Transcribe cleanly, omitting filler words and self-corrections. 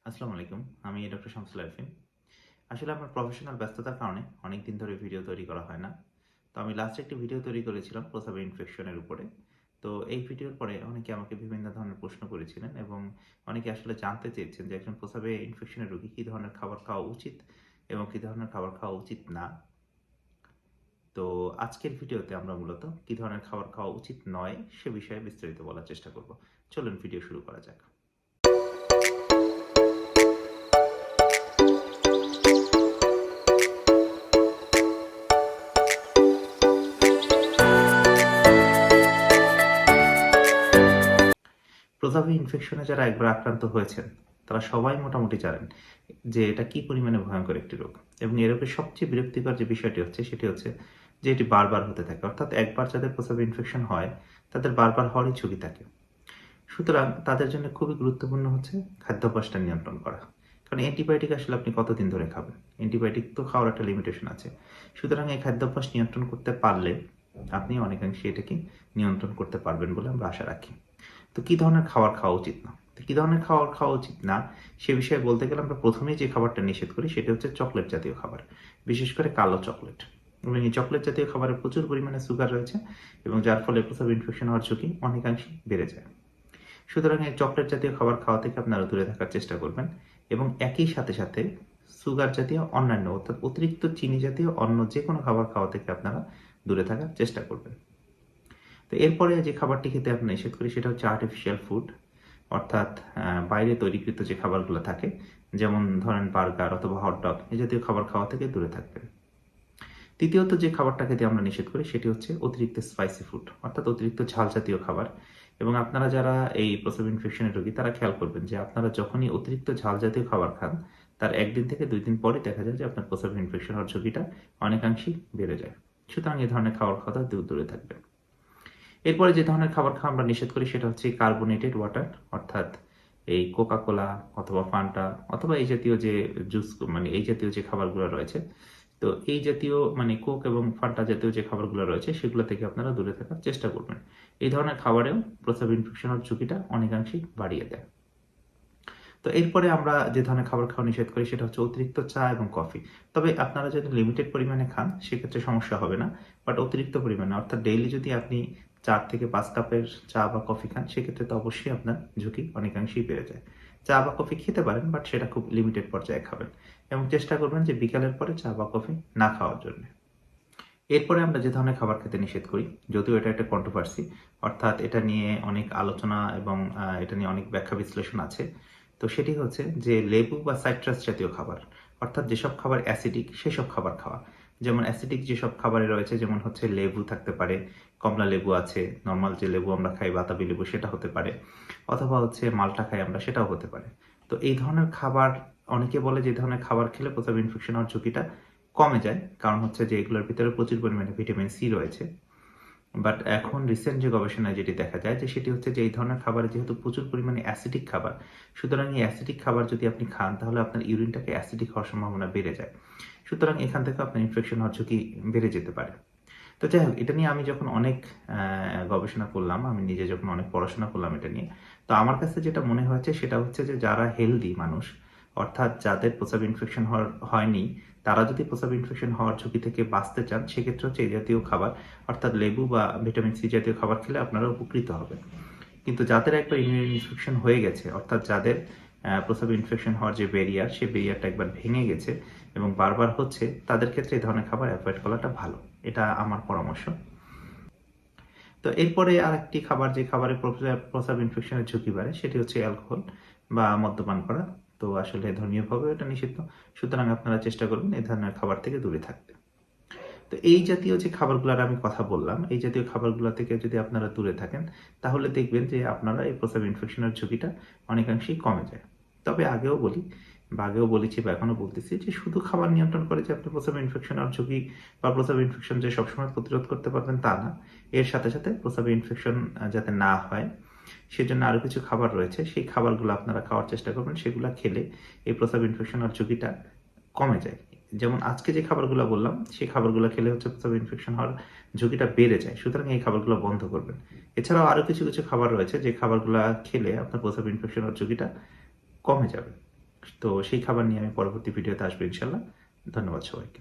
আসসালামু আলাইকুম। আমি ডক্টর শামসুল আরিফিন। আসলে আমার প্রফেশনাল ব্যস্ততার কারণে অনেকদিন ধরে ভিডিও তৈরি করা হয় না। তো আমি লাস্ট একটি ভিডিও তৈরি করেছিলাম প্রস্রাবের ইনফেকশনের উপরে। তো এই ভিডিওর পরে অনেকে আমাকে বিভিন্ন ধরনের প্রশ্ন করেছিলেন এবং অনেকে আসলে জানতে চেয়েছেন যে একজন প্রস্রাবে ইনফেকশনের রোগী কী ধরনের খাবার খাওয়া উচিত এবং কী ধরনের খাবার খাওয়া উচিত না। তো আজকের ভিডিওতে আমরা মূলত কী ধরনের খাবার খাওয়া উচিত নয় সে বিষয়ে বিস্তারিত বলার চেষ্টা করব। চলুন ভিডিও শুরু করা যাক। প্রস্রাবে ইনফেকশনে যারা একবার আক্রান্ত হয়েছেন, তারা সবাই মোটামুটি জানেন যে এটা কি পরিমাণে ভয়ংকর একটি রোগ। এবং এ রোগের সবচেয়ে বিরক্তিকর যে বিষয়টি হচ্ছে সেটি হচ্ছে যে এটি বারবার হতে থাকে। অর্থাৎ একবার যাদের প্রস্রাবে ইনফেকশন হয়, তাদের বারবার হওয়ারই ঝুঁকি থাকে। সুতরাং তাদের জন্য খুবই গুরুত্বপূর্ণ হচ্ছে খাদ্যাভ্যাসটা নিয়ন্ত্রণ করা। কারণ অ্যান্টিবায়োটিক আসলে আপনি কতদিন ধরে খাবেন? অ্যান্টিবায়োটিক তো খাওয়ার একটা লিমিটেশন আছে। সুতরাং এই খাদ্যাভ্যাস নিয়ন্ত্রণ করতে পারলে আপনি অনেকাংশে এটাকে নিয়ন্ত্রণ করতে পারবেন বলে আমরা আশা রাখি। তো কি ধরনের খাবার খাওয়া উচিত না? তো কি ধরনের খাবার খাওয়া উচিত না, সে বিষয়ে বলতে গেলে আমরা প্রথমেই যে খাবারটা নিষেধ করি সেটা হচ্ছে চকোলেট জাতীয় খাবার। বিশেষ করে কালো চকোলেট। এবং এই চকোলেট জাতীয় খাবারে প্রচুর পরিমাণে সুগার রয়েছে এবং যার ফলে প্রস্রাব ইনফেকশন হওয়ার ঝুঁকি অনেকাংশেই বেড়ে যায়। সুতরাং এই চকোলেট জাতীয় খাবার খাওয়া থেকে আপনারা দূরে থাকার চেষ্টা করবেন এবং একই সাথে সুগার জাতীয় অন্যান্য অর্থাৎ অতিরিক্ত চিনি জাতীয় অন্য যেকোনো খাবার খাওয়া থেকে আপনারা দূরে থাকার চেষ্টা করবেন। তো এরপরে যে খাবারটি খেতে আমরা নিষেধ করি সেটা হচ্ছে আর্টিফিশিয়াল ফুড, অর্থাৎ বাইরে তৈরিকৃত যে খাবারগুলো থাকে, যেমন ধরেন বার্গার অথবা হটডগ এই জাতীয় খাবার খাওয়া থেকে দূরে থাকবেন। তৃতীয়ত যে খাবারটা খেতে আমরা নিষেধ করি সেটি হচ্ছে অতিরিক্ত স্পাইসি ফুড, অর্থাৎ অতিরিক্ত ঝাল জাতীয় খাবার। এবং আপনারা যারা এই প্রস্রাব ইনফেকশনের রোগী তারা খেয়াল করবেন যে আপনারা যখনই অতিরিক্ত ঝাল জাতীয় খাবার খান, তার ১ দিন থেকে ২ দিন পরে দেখা যায় যে আপনার প্রস্রাব ইনফেকশন হওয়ার ঝুঁকিটা অনেকাংশেই বেড়ে যায়। সুতরাং এই ধরনের খাবার খাওয়া থেকে দূরে থাকবেন। এরপরে যে ধরনের খাবার খাওয়া আমরা নিষেধ করি সেটা হচ্ছে কার্বোনেটেড ওয়াটার, অর্থাৎ এই কোকা কোলা অথবা ফান্টা অথবা এই জাতীয় যে জুস, মানে এই জাতীয় যে খাবারগুলো রয়েছে, তো এই জাতীয় মানে কোক এবং ফান্টা জাতীয় যে খাবারগুলো রয়েছে সেগুলো থেকে আপনারা দূরে থাকার চেষ্টা করবেন। এই ধরনের খাবারেও প্রস্রাব ইনফেকশন হওয়ার ঝুঁকিটা অনেকাংশেই বাড়িয়ে দেয়। তো এরপরে আমরা যে ধরনের খাবার খাওয়া নিষেধ করি সেটা হচ্ছে অতিরিক্ত চা এবং কফি। তবে আপনারা যদি লিমিটেড পরিমাণে খান সেক্ষেত্রে সমস্যা হবে না। বাট অতিরিক্ত পরিমাণে অর্থাৎ ডেইলি যদি আপনি ৪ থেকে ৫ কাপের চা বা কফি খান সেক্ষেত্রে তো অবশ্যই আপনার ঝুঁকি অনেকাংশেই বেড়ে যায়। চা বা কফি খেতে পারেন বাট সেটা খুব লিমিটেড পর্যায়ে খাবেন এবং চেষ্টা করবেন যে বিকালের পরে চা বা কফি না খাওয়ার জন্য। এরপরে আমরা যে ধরনের খাবার খেতে নিষেধ করি, যদিও এটা একটা কন্ট্রোভার্সি, অর্থাৎ এটা নিয়ে অনেক আলোচনা এবং এটা নিয়ে অনেক ব্যাখ্যা বিশ্লেষণ আছে। তো সেটি হচ্ছে যে লেবু বা সাইট্রাস জাতীয় খাবার, অর্থাৎ যেসব খাবার অ্যাসিডিক সেসব খাবার খাওয়া। যেমন অ্যাসিডিক যেসব খাবারে রয়েছে যেমন হচ্ছে লেবু থাকতে পারে, কমলা লেবু আছে, নরমাল যে লেবু আমরা খাই বাতাবি লেবু সেটা হতে পারে, অথবা হচ্ছে মাল্টা খাই আমরা সেটাও হতে পারে। তো এই ধরনের খাবার, অনেকে বলে যে এই ধরনের খাবার খেলে প্রস্রাব ইনফেকশন হওয়ার ঝুঁকিটা কমে যায়। কারণ হচ্ছে যে এগুলোর ভিতরে প্রচুর পরিমাণে ভিটামিন সি রয়েছে। বাট এখন রিসেন্ট যে গবেষণায় যেটি দেখা যায় যে সেটি হচ্ছে যে এই ধরনের খাবারে যেহেতু প্রচুর পরিমাণে অ্যাসিডিক খাবার, সুতরাং এই অ্যাসিডিক খাবার যদি আপনি খান তাহলে আপনার ইউরিনটাকে অ্যাসিডিক হওয়ার সম্ভাবনা বেড়ে যায়। সুতরাং এখান থেকে আপনার ইনফেকশন হওয়ার ঝুঁকি বেড়ে যেতে পারে। তো যাই হোক, এটা নিয়ে আমি যখন অনেক গবেষণা করলাম, আমি নিজে যখন অনেক পড়াশোনা করলাম এটা নিয়ে, তো আমার কাছে যেটা মনে হয়েছে সেটা হচ্ছে যে যারা হেলদি মানুষ, অর্থাৎ যাদের প্রস্রাব ইনফেকশন হয়নি, তারা যদি প্রস্রাব ইনফেকশন হওয়ার ঝুঁকি থেকে বাঁচতে চান সেক্ষেত্রে হচ্ছে এই জাতীয় খাবার, অর্থাৎ লেবু বা ভিটামিন সি জাতীয় খাবার খেলে আপনারা উপকৃত হবেন। কিন্তু যাদের একবার ইমিউন ইনফেকশন হয়ে গেছে, অর্থাৎ যাদের প্রস্রাব ইনফেকশন হওয়ার যে ব্যারিয়ার, সেই ব্যারিয়ারটা একবার ভেঙে গেছে এবং বারবার হচ্ছে, তাদের ক্ষেত্রে এই ধরনের খাবার অ্যাভয়েড করাটা ভালো। এটা আমার পরামর্শ। তো এরপরে আরেকটি খাবার, যে খাবারে প্রস্রাব ইনফেকশনের ঝুঁকি বাড়ে সেটি হচ্ছে অ্যালকোহল বা মদ্যপান করা। তো আসলে ধর্মীয়ভাবে এটা নিষিদ্ধ। সুতরাং আপনারা চেষ্টা করবেন এই ধরনের খাবার থেকে দূরে থাকতে। তো এই জাতীয় যে খাবারগুলোর আমি কথা বললাম, এই জাতীয় খাবারগুলো থেকে যদি আপনারা দূরে থাকেন তাহলে দেখবেন যে আপনারা এই প্রস্রাব ইনফেকশনের ঝুঁকিটা অনেকাংশেই কমে যায়। তবে আগেও বলি বা আগেও বলেছি বা এখনো বলতেছি যে শুধু খাবার নিয়ন্ত্রণ করে যে আপনি প্রস্রাব ইনফেকশন হওয়ার ঝুঁকি বা প্রস্রাব ইনফেকশন যে সবসময় প্রতিরোধ করতে পারবেন তা না। এর সাথে প্রস্রাব ইনফেকশন যাতে না হয় সেজন্য আরো কিছু খাবার রয়েছে। সেই খাবারগুলো আপনারা খাওয়ার চেষ্টা করবেন। সেগুলা খেলে এই প্রস্রাব ইনফেকশন হওয়ার ঝুঁকিটা কমে যায়। যেমন আজকে যে খাবারগুলো বললাম, সেই খাবারগুলো খেলে হচ্ছে প্রস্রাব ইনফেকশন হওয়ার ঝুঁকিটা বেড়ে যায়। সুতরাং এই খাবারগুলো বন্ধ করবেন। এছাড়াও আরো কিছু খাবার রয়েছে যে খাবারগুলা খেলে আপনার প্রস্রাব ইনফেকশন হওয়ার ঝুঁকিটা কমে যাবে। তো সেই খাবার নিয়ে আমি পরবর্তী ভিডিওতে আসবো ইনশাল্লাহ। ধন্যবাদ সবাইকে।